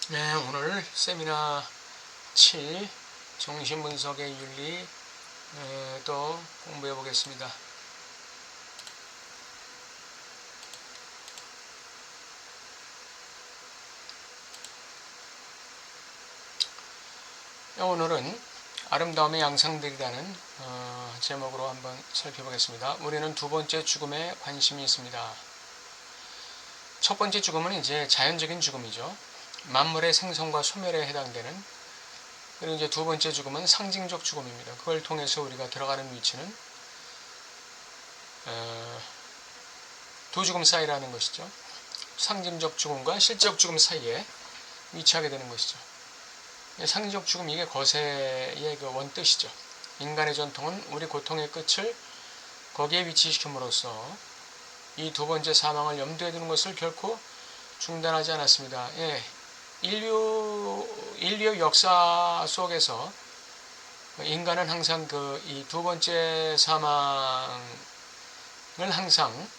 네, 오늘 세미나 7 정신분석의 윤리 또 공부해 보겠습니다. 오늘은 아름다움의 양상들이라는 제목으로 한번 살펴보겠습니다. 우리는 두 번째 죽음에 관심이 있습니다. 첫 번째 죽음은 이제 자연적인 죽음이죠. 만물의 생성과 소멸에 해당되는. 그리고 이제 두 번째 죽음은 상징적 죽음입니다. 그걸 통해서 우리가 들어가는 위치는 두 죽음 사이라는 것이죠. 상징적 죽음과 실제적 죽음 사이에 위치하게 되는 것이죠. 상징적 죽음, 이게 거세의 그 원뜻이죠. 인간의 전통은 우리 고통의 끝을 거기에 위치시킴으로써 이 두 번째 사망을 염두에 두는 것을 결코 중단하지 않았습니다. 인류의 역사 속에서 인간은 항상 이 두 번째 사망을 항상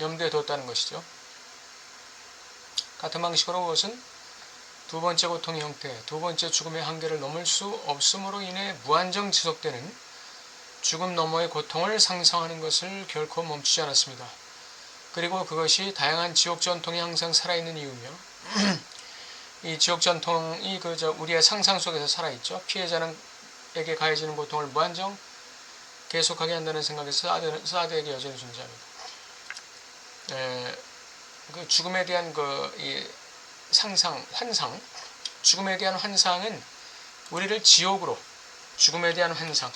염두에 뒀다는 것이죠. 같은 방식으로 그것은 두 번째 고통의 형태, 두 번째 죽음의 한계를 넘을 수 없음으로 인해 무한정 지속되는 죽음 너머의 고통을 상상하는 것을 결코 멈추지 않았습니다. 그리고 그것이 다양한 지옥 전통이 항상 살아있는 이유며 이 지옥 전통이 우리의 상상 속에서 살아있죠. 피해자에게 가해지는 고통을 무한정 계속하게 한다는 생각에서 사드에게 여전히 존재합니다. 그 죽음에 대한 이 상상, 환상, 죽음에 대한 환상은 우리를 지옥으로, 죽음에 대한 환상,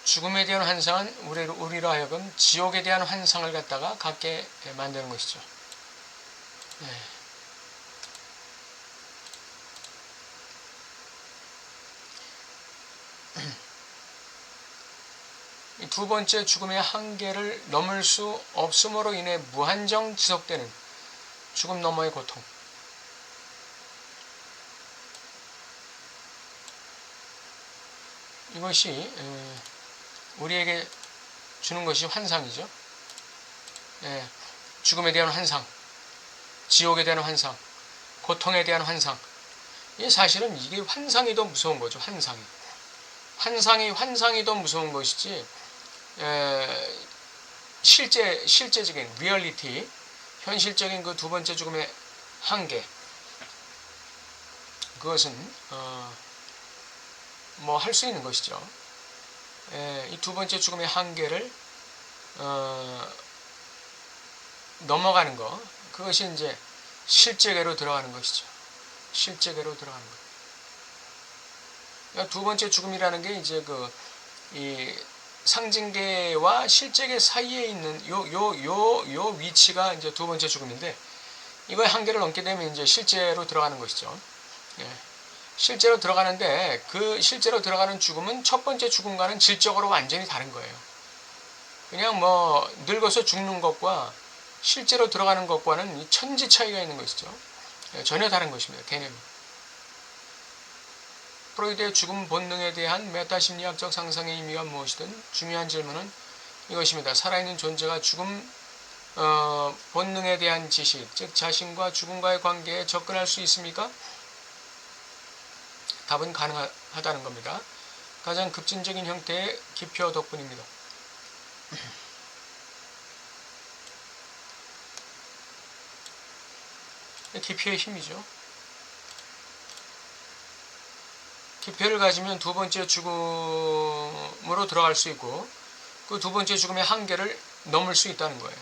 죽음에 대한 환상은 우리로 하여금 지옥에 대한 환상을 갖게 만드는 것이죠. 두 번째 죽음의 한계를 넘을 수 없음으로 인해 무한정 지속되는 죽음 너머의 고통. 이것이 우리에게 주는 것이 환상이죠. 죽음에 대한 환상, 지옥에 대한 환상, 고통에 대한 환상. 사실은 이게 환상이 더 무서운 거죠. 환상이 더 무서운 것이지, 실제적인 리얼리티, 현실적인 그 두 번째 죽음의 한계, 그것은 뭐 할 수 있는 것이죠. 이 두 번째 죽음의 한계를 넘어가는 것, 그것이 이제 실제계로 들어가는 것이죠. 실제계로 들어가는 것. 그러니까 두 번째 죽음이라는 게 이제 이 상징계와 실제계 사이에 있는 요 위치가 이제 두 번째 죽음인데, 이거의 한계를 넘게 되면 이제 실제로 들어가는 것이죠. 실제로 들어가는데, 그 실제로 들어가는 죽음은 첫 번째 죽음과는 질적으로 완전히 다른 거예요. 그냥 뭐 늙어서 죽는 것과 실제로 들어가는 것과는 천지 차이가 있는 것이죠. 전혀 다른 것입니다. 개념이. 프로이드의 죽음 본능에 대한 메타심리학적 상상의 의미가 무엇이든 중요한 질문은 이것입니다. 살아있는 존재가 죽음 본능에 대한 지식, 즉 자신과 죽음과의 관계에 접근할 수 있습니까? 답은 가능하다는 겁니다. 가장 급진적인 형태의 기표 덕분입니다. 기표의 힘이죠. 기표를 가지면 두 번째 죽음으로 들어갈 수 있고, 그 두 번째 죽음의 한계를 넘을 수 있다는 거예요.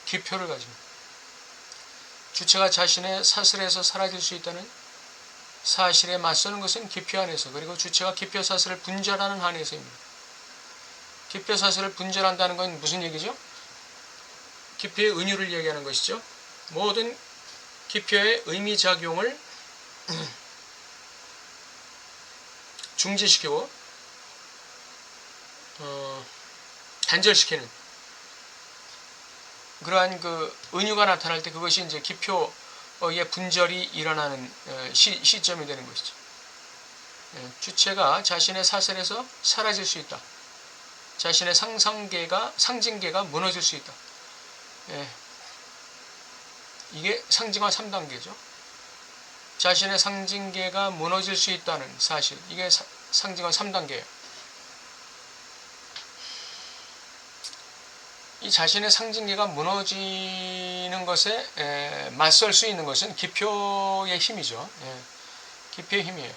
기표를 가지면. 주체가 자신의 사슬에서 사라질 수 있다는 사실에 맞서는 것은 기표 안에서, 그리고 주체가 기표 사슬을 분절하는 한에서입니다. 기표 사슬을 분절한다는 건 무슨 얘기죠? 기표의 은유를 얘기하는 것이죠. 모든 기표의 의미작용을 중지시키고 단절시키는 그러한 그 은유가 나타날 때, 그것이 이제 기표의 분절이 일어나는 시점이 되는 것이죠. 주체가 자신의 사설에서 사라질 수 있다. 자신의 상징계가 무너질 수 있다. 이게 상징화 3단계죠. 자신의 상징계가 무너질 수 있다는 사실. 이게 상징화 3단계예요. 이 자신의 상징계가 무너지는 것에 맞설 수 있는 것은 기표의 힘이죠. 기표의 힘이에요.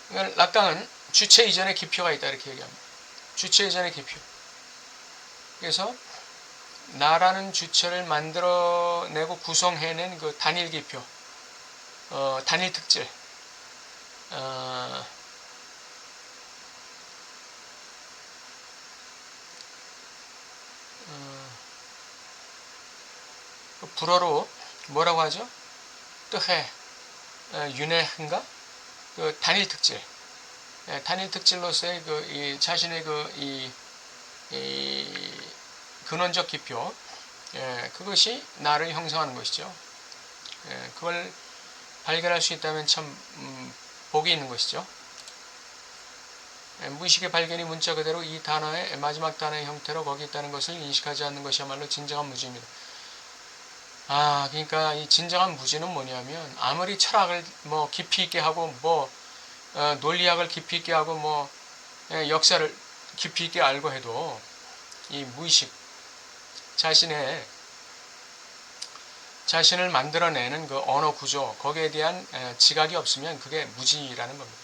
그러니까 락강은 주체 이전에 기표가 있다 이렇게 얘기합니다. 주체 이전에 기표. 그래서 나라는 주체를 만들어내고 구성해낸 그 단일 기표, 단일 특질, 불어로 뭐라고 하죠? 뜨해, 윤회인가? 그 단일 특질, 단일 특질로서의 이 자신의 이 근원적 기표, 그것이 나를 형성하는 것이죠. 그걸 발견할 수 있다면 참 복이 있는 것이죠. 무의식의 발견이 문자 그대로 이 단어의 마지막 단어의 형태로 거기 있다는 것을 인식하지 않는 것이야말로 진정한 무지입니다. 그러니까 이 진정한 무지는 뭐냐면 아무리 철학을 뭐 깊이 있게 하고 논리학을 깊이 있게 하고 역사를 깊이 있게 알고 해도 이 무의식 자신을 만들어내는 그 언어 구조 거기에 대한 지각이 없으면 그게 무지라는 겁니다.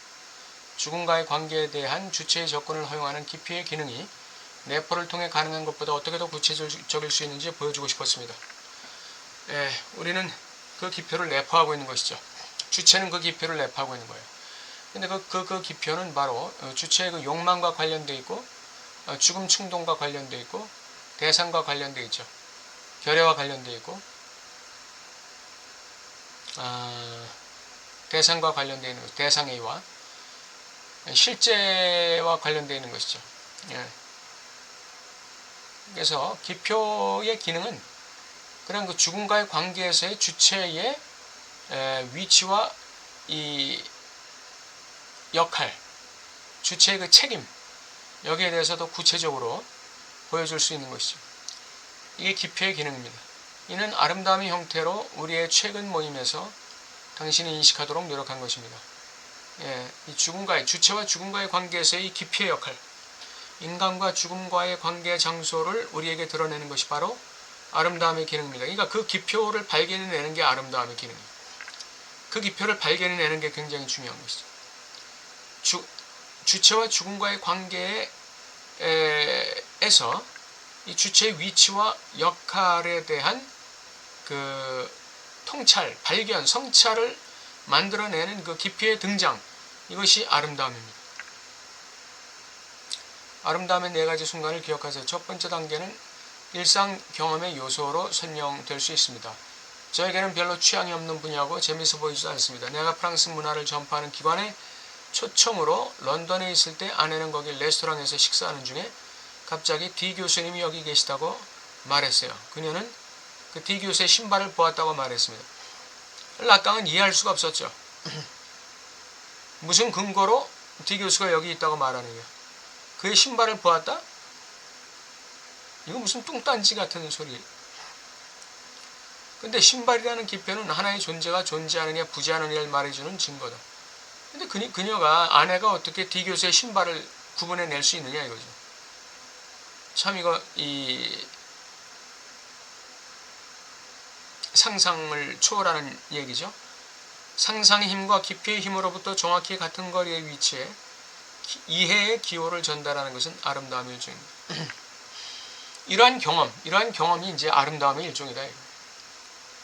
죽음과의 관계에 대한 주체의 접근을 허용하는 기피의 기능이 내포를 통해 가능한 것보다 어떻게 더 구체적일 수 있는지 보여주고 싶었습니다. 우리는 그 기표를 내포하고 있는 것이죠. 주체는 그 기표를 내포하고 있는 거예요. 근데 그 기표는 바로 주체의 그 욕망과 관련되어 있고 죽음 충동과 관련되어 있고 대상과 관련되어 있죠. 결여와 관련되어 있고 대상과 관련되어 있는 것, 대상의와 실제와 관련되어 있는 것이죠. 그래서 기표의 기능은 그냥 그 죽음과의 관계에서의 주체의 위치와 이 역할, 주체의 그 책임, 여기에 대해서도 구체적으로 보여줄 수 있는 것이죠. 이게 기표의 기능입니다. 이는 아름다움의 형태로 우리의 최근 모임에서 당신이 인식하도록 노력한 것입니다. 이 주체와 죽음과의 관계에서의 이 기표의 역할, 인간과 죽음과의 관계 장소를 우리에게 드러내는 것이 바로 아름다움의 기능입니다. 그러니까 그 기표를 발견해내는 게 아름다움의 기능이에요. 그 기표를 발견해내는 게 굉장히 중요한 것이죠. 주체와 죽음과의 관계에서 이 주체의 위치와 역할에 대한 그 통찰, 발견, 성찰을 만들어내는 그 기표의 등장, 이것이 아름다움입니다. 아름다움의 4가지 순간을 기억하세요. 첫 번째 단계는 일상 경험의 요소로 설명될 수 있습니다. 저에게는 별로 취향이 없는 분야고 재미있어 보이지도 않습니다. 내가 프랑스 문화를 전파하는 기관의 초청으로 런던에 있을 때 아내는 거기 레스토랑에서 식사하는 중에 갑자기 D 교수님이 여기 계시다고 말했어요. 그녀는 그 D 교수의 신발을 보았다고 말했습니다. 락강은 이해할 수가 없었죠. 무슨 근거로 D 교수가 여기 있다고 말하느냐. 그의 신발을 보았다? 이거 무슨 뚱딴지 같은 소리. 근데 신발이라는 기표는 하나의 존재가 존재하느냐 부재하느냐를 말해주는 증거다. 근데 그녀가 아내가 어떻게 D 교수의 신발을 구분해낼 수 있느냐 이거죠. 참 이거 이 상상을 초월하는 얘기죠. 상상의 힘과 기표의 힘으로부터 정확히 같은 거리에 위치해 이해의 기호를 전달하는 것은 아름다움의 일종입니다. 이러한 경험이 이제 아름다움의 일종이다.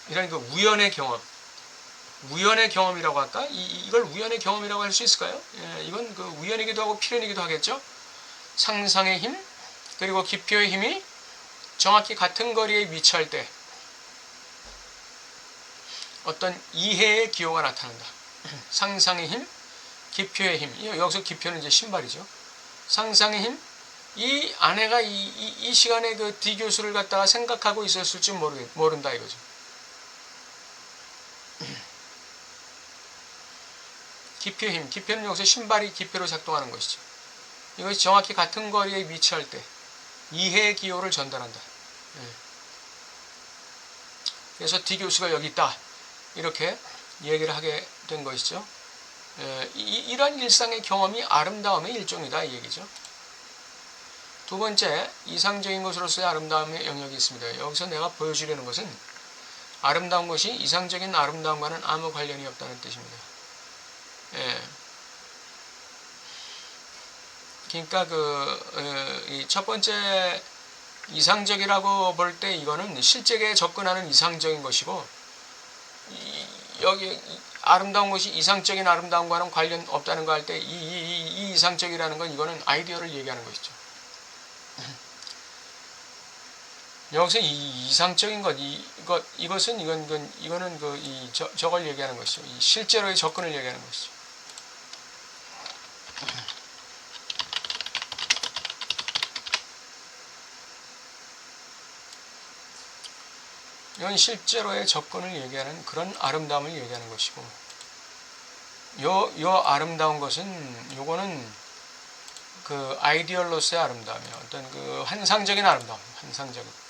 이런 그 우연의 경험이라고 할까? 이걸 우연의 경험이라고 할 수 있을까요? 이건 그 우연이기도 하고 필연이기도 하겠죠. 상상의 힘 그리고 기표의 힘이 정확히 같은 거리에 위치할 때 어떤 이해의 기호가 나타난다. 상상의 힘, 기표의 힘. 여기서 기표는 이제 신발이죠. 상상의 힘. 이 아내가 이 시간에 그 D 교수를 갖다가 생각하고 있었을지 모른다 이거죠. 기표 힘, 기표는 여기서 신발이 기표로 작동하는 것이죠. 이것이 정확히 같은 거리에 위치할 때 이해의 기호를 전달한다. 그래서 D 교수가 여기 있다. 이렇게 얘기를 하게 된 것이죠. 이런 일상의 경험이 아름다움의 일종이다 이 얘기죠. 두 번째, 이상적인 것으로서의 아름다움의 영역이 있습니다. 여기서 내가 보여주려는 것은 아름다운 것이 이상적인 아름다움과는 아무 관련이 없다는 뜻입니다. 그러니까 이 첫 번째 이상적이라고 볼 때 이거는 실제계에 접근하는 이상적인 것이고, 여기 아름다운 것이 이상적인 아름다움과는 관련 없다는 거 할 때 이 이상적이라는 건 이거는 아이디어를 얘기하는 것이죠. 여기서 이 이상적인 것, 이거는 저걸 얘기하는 것이죠. 이 실제로의 접근을 얘기하는 것이죠. 이건 실제로의 접근을 얘기하는 그런 아름다움을 얘기하는 것이고, 요 아름다운 것은 요거는 그 아이디얼로서의 아름다움이에요. 어떤 그 환상적인 아름다움, 환상적인.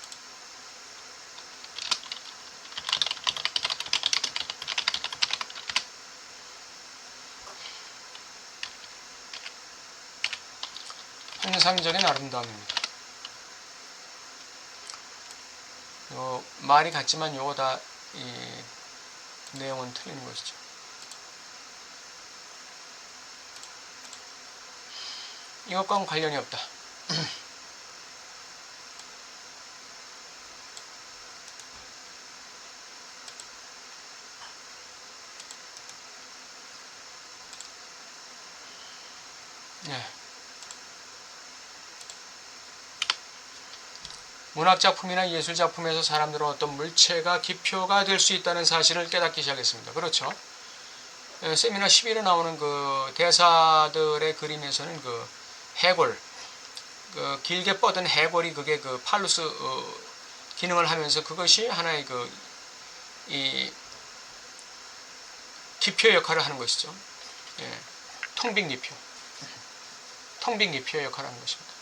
환상적인 아름다움입니다. 말이 같지만 요거 다 이 내용은 틀리는 것이죠. 이것과는 관련이 없다. 네. 문학작품이나 예술작품에서 사람들은 어떤 물체가 기표가 될 수 있다는 사실을 깨닫기 시작했습니다. 그렇죠? 세미나 11에 나오는 그 대사들의 그림에서는 그 해골, 그 길게 뻗은 해골이 그게 그 팔루스 기능을 하면서 그것이 하나의 이 기표 역할을 하는 것이죠. 텅빈 기표. 텅빈 기표의 역할을 하는 것입니다.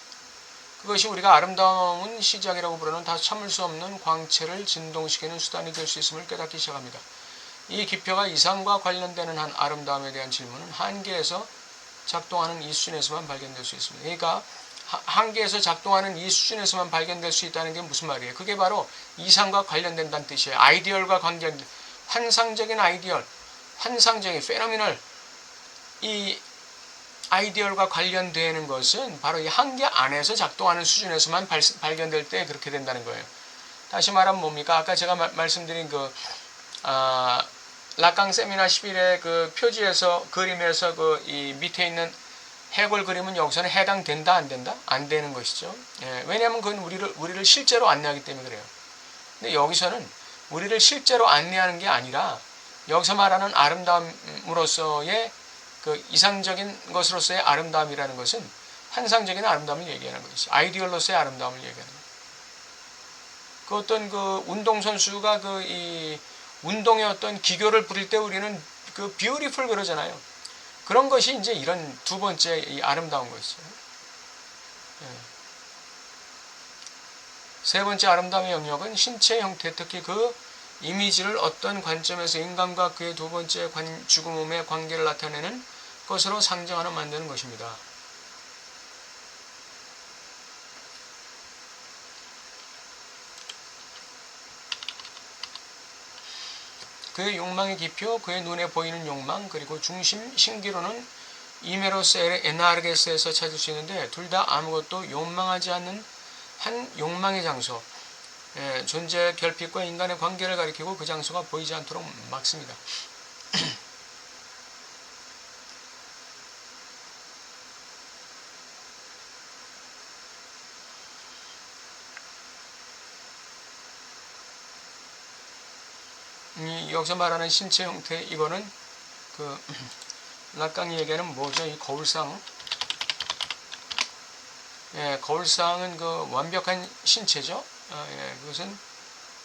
그것이 우리가 아름다운 시작이라고 부르는 다 참을 수 없는 광채를 진동시키는 수단이 될 수 있음을 깨닫기 시작합니다. 이 기표가 이상과 관련되는 한 아름다움에 대한 질문은 한계에서 작동하는 이 수준에서만 발견될 수 있습니다. 그러니까 한계에서 작동하는 이 수준에서만 발견될 수 있다는 게 무슨 말이에요? 그게 바로 이상과 관련된다는 뜻이에요. 아이디얼과 관계된 환상적인 아이디얼, 환상적인 페노미널, 이 아이디얼과 관련되는 것은 바로 이 한계 안에서 작동하는 수준에서만 발견될 때 그렇게 된다는 거예요. 다시 말하면 뭡니까? 아까 제가 말씀드린 라캉 세미나 11의 그 표지에서 그림에서 이 밑에 있는 해골 그림은 여기서는 해당된다 안 된다? 안 되는 것이죠. 왜냐하면 그건 우리를 실제로 안내하기 때문에 그래요. 근데 여기서는 우리를 실제로 안내하는 게 아니라 여기서 말하는 아름다움으로서의 그 이상적인 것으로서의 아름다움이라는 것은 환상적인 아름다움을 얘기하는 것이죠. 아이디얼로서의 아름다움을 얘기하는 거예요. 그 어떤 그 운동선수가 이 운동의 어떤 기교를 부릴 때 우리는 그 beautiful 그러잖아요. 그런 것이 이제 이런 두 번째 이 아름다운 것이죠. 세 번째 아름다움의 영역은 신체 형태, 특히 그 이미지를 어떤 관점에서 인간과 그의 두 번째 죽음의 관계를 나타내는 것으로 상정하여 만드는 것입니다. 그의 욕망의 기표, 그의 눈에 보이는 욕망, 그리고 중심 신기로는 이메로스 에나르게스에서 찾을 수 있는데 둘 다 아무것도 욕망하지 않는 한 욕망의 장소, 존재 결핍과 인간의 관계를 가리키고 그 장소가 보이지 않도록 막습니다. 여기서 말하는 신체 형태, 이거는 라깡이 얘기하는 뭐죠? 이 거울상. 거울상은 그 완벽한 신체죠. 그것은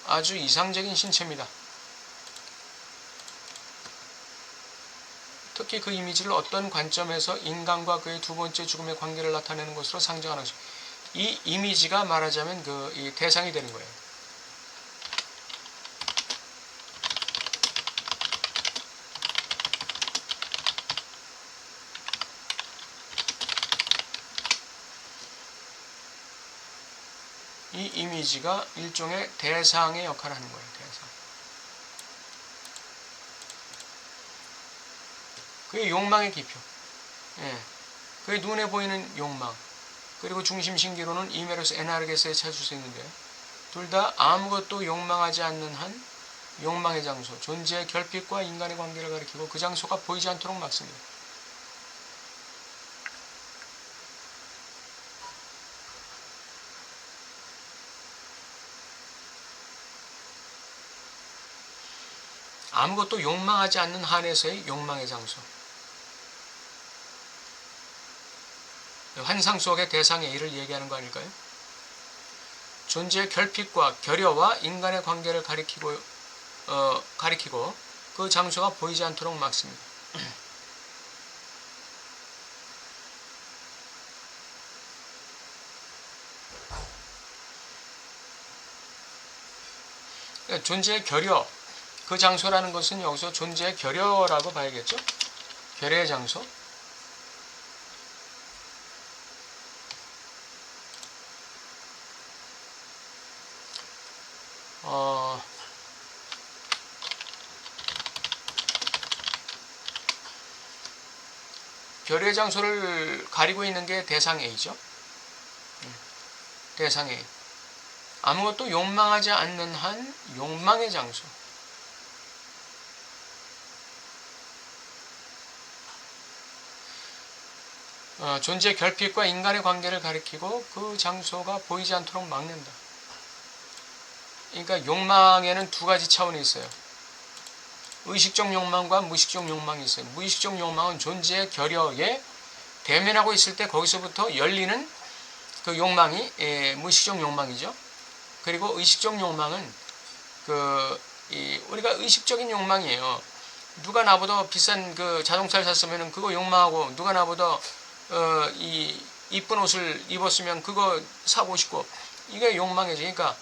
아주 이상적인 신체입니다. 특히 그 이미지를 어떤 관점에서 인간과 그의 두 번째 죽음의 관계를 나타내는 것으로 상정하는 것입니다. 이 이미지가 말하자면 이 대상이 되는 거예요. 이 이미지가 일종의 대상의 역할을 하는 거예요. 대상. 그게 욕망의 기표. 예. 그게 눈에 보이는 욕망. 그리고 중심 신기로는 이메로스 에나르게스에 찾을 수 있는데요. 둘 다 아무것도 욕망하지 않는 한 욕망의 장소, 존재의 결핍과 인간의 관계를 가리키고 그 장소가 보이지 않도록 막습니다. 아무것도 욕망하지 않는 한에서의 욕망의 장소. 환상 속의 대상의 일을 얘기하는 거 아닐까요? 존재의 결핍과 결여와 인간의 관계를 가리키고 그 장소가 보이지 않도록 막습니다. 존재의 결여, 그 장소라는 것은 여기서 존재의 결여라고 봐야겠죠? 결여의 장소. 결여의 장소를 가리고 있는 게 대상 A죠. 대상 A. 아무것도 욕망하지 않는 한 욕망의 장소. 존재의 결핍과 인간의 관계를 가리키고 그 장소가 보이지 않도록 막는다. 그러니까 욕망에는 두 가지 차원이 있어요. 의식적 욕망과 무의식적 욕망이 있어요. 무의식적 욕망은 존재의 결여에 대면하고 있을 때 거기서부터 열리는 그 욕망이 무의식적 욕망이죠. 그리고 의식적 욕망은 우리가 의식적인 욕망이에요. 누가 나보다 비싼 그 자동차를 샀으면 그거 욕망하고, 누가 나보다 이쁜 옷을 입었으면 그거 사고 싶고, 이게 욕망이죠. 그러니까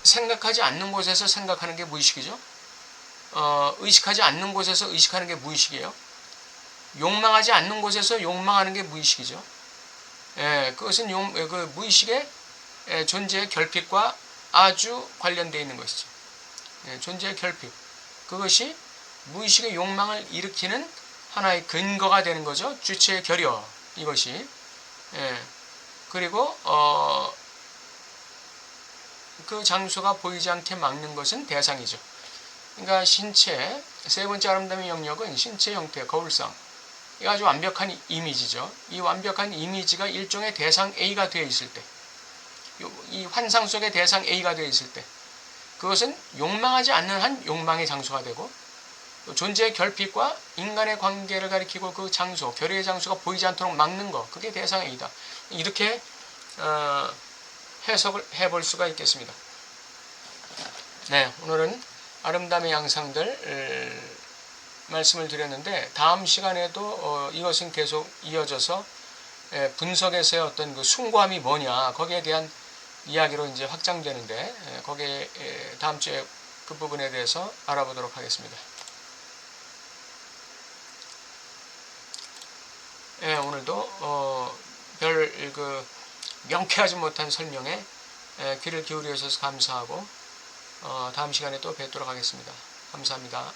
생각하지 않는 곳에서 생각하는 게 무의식이죠. 의식하지 않는 곳에서 의식하는 게 무의식이에요. 욕망하지 않는 곳에서 욕망하는 게 무의식이죠. 그것은 그 무의식의 존재의 결핍과 아주 관련되어 있는 것이죠. 존재의 결핍. 그것이 무의식의 욕망을 일으키는 하나의 근거가 되는 거죠. 주체의 결여. 이것이. 그리고 그 장소가 보이지 않게 막는 것은 대상이죠. 그러니까 신체, 세 번째 아름다움의 영역은 신체 형태, 거울상. 이 아주 완벽한 이미지죠. 이 완벽한 이미지가 일종의 대상 A가 되어 있을 때, 이 환상 속의 대상 A가 되어 있을 때, 그것은 욕망하지 않는 한 욕망의 장소가 되고, 존재의 결핍과 인간의 관계를 가리키고 그 장소, 결의의 장소가 보이지 않도록 막는 것, 그게 대상 A다. 이렇게 해석을 해볼 수가 있겠습니다. 네, 오늘은 아름다움의 양상들 말씀을 드렸는데, 다음 시간에도 이것은 계속 이어져서 분석에서의 어떤 그 숭고함이 뭐냐, 거기에 대한 이야기로 이제 확장되는데, 거기에 다음 주에 그 부분에 대해서 알아보도록 하겠습니다. 오늘도 별 명쾌하지 못한 설명에 귀를 기울여 주셔서 감사하고, 다음 시간에 또 뵙도록 하겠습니다. 감사합니다.